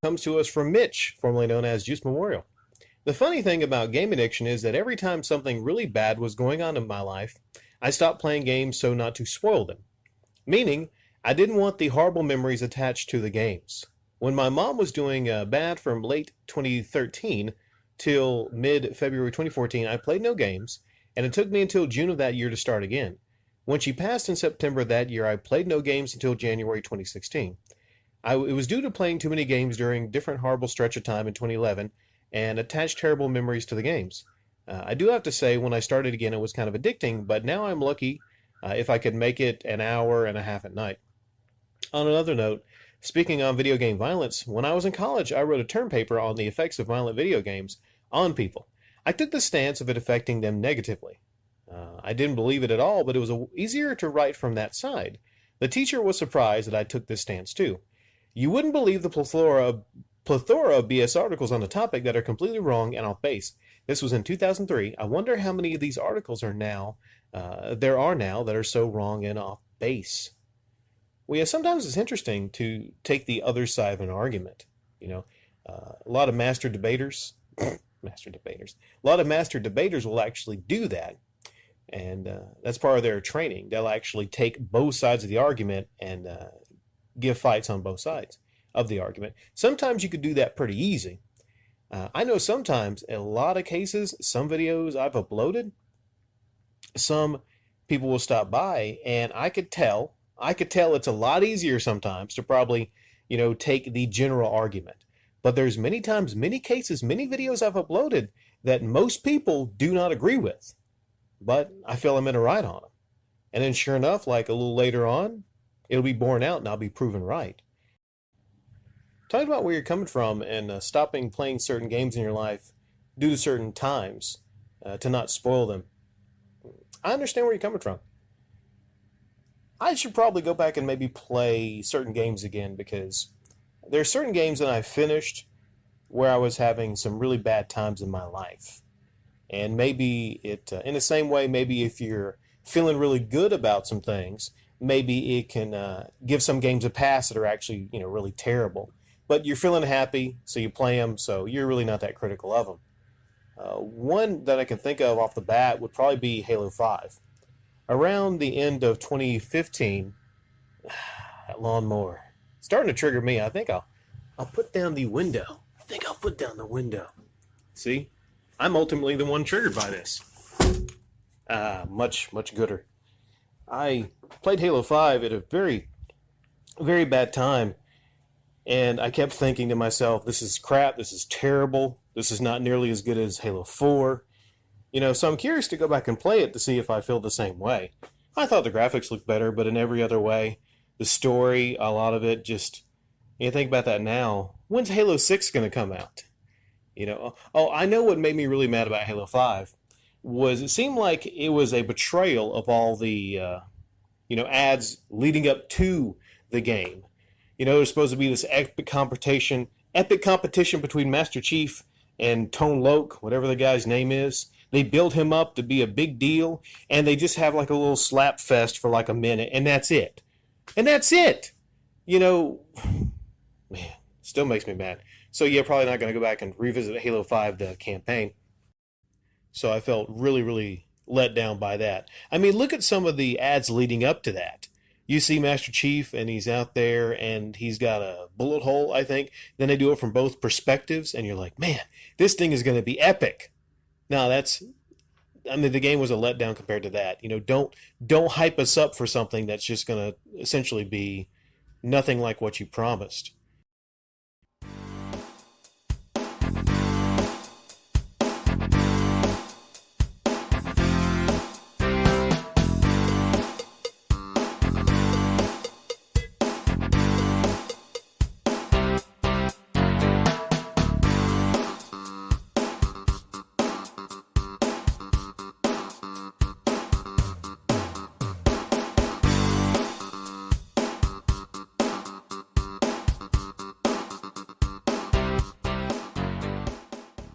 Comes to us from Mitch, formerly known as Mitchmorial. The funny thing about game addiction is that every time something really bad was going on in my life, I stopped playing games so not to spoil them. Meaning, I didn't want the horrible memories attached to the games. When my mom was doing bad from late 2013 till mid February 2014, I played no games, and it took me until June of that year to start again. When she passed in September of that year, I played no games until January 2016. It was due to playing too many games during different horrible stretch of time in 2011 and attached terrible memories to the games. I do have to say, when I started again, it was kind of addicting, but now I'm lucky if I could make it an hour and a half at night. On another note, speaking on video game violence, when I was in college, I wrote a term paper on the effects of violent video games on people. I took the stance of it affecting them negatively. I didn't believe it at all, but it was easier to write from that side. The teacher was surprised that I took this stance too. You wouldn't believe the plethora of BS articles on the topic that are completely wrong and off base. This was in 2003. I wonder how many of these articles there are now that are so wrong and off base. Well, yeah, sometimes it's interesting to take the other side of an argument. A lot of master debaters, a lot of master debaters will actually do that, and that's part of their training. They'll actually take both sides of the argument and give fights on both sides of the argument. Sometimes you could do that pretty easy. I know sometimes, in a lot of cases, some videos I've uploaded, some people will stop by, and I could tell it's a lot easier sometimes to probably, take the general argument. But there's many times, many cases, many videos I've uploaded that most people do not agree with. But I feel I'm in a right on them. And then sure enough, like a little later on, it'll be borne out and I'll be proven right. Talking about where you're coming from and stopping playing certain games in your life due to certain times to not spoil them. I understand where you're coming from. I should probably go back and maybe play certain games again, because there are certain games that I finished where I was having some really bad times in my life. And maybe in the same way, maybe if you're feeling really good about some things, maybe it can give some games a pass that are actually, really terrible. But you're feeling happy, so you play them, so you're really not that critical of them. One that I can think of off the bat would probably be Halo 5. Around the end of 2015, that lawnmower starting to trigger me. I think I'll put down the window. See? I'm ultimately the one triggered by this. Much gooder. I played Halo 5 at a very, very bad time, and I kept thinking to myself, this is crap, this is terrible, this is not nearly as good as Halo 4. So I'm curious to go back and play it to see if I feel the same way. I thought the graphics looked better, but in every other way, the story, a lot of it just, you think about that now, when's Halo 6 going to come out? I know what made me really mad about Halo 5 was it seemed like it was a betrayal of all the, ads leading up to the game. There's supposed to be this epic competition between Master Chief and Tone Loc, whatever the guy's name is. They build him up to be a big deal, and they just have like a little slap fest for like a minute, and that's it. Man, still makes me mad. So yeah, probably not going to go back and revisit Halo 5, the campaign. So I felt really, really let down by that. I mean, look at some of the ads leading up to that. You see Master Chief, and he's out there, and he's got a bullet hole, I think. Then they do it from both perspectives, and you're like, man, this thing is going to be epic. No, the game was a letdown compared to that. Don't hype us up for something that's just going to essentially be nothing like what you promised.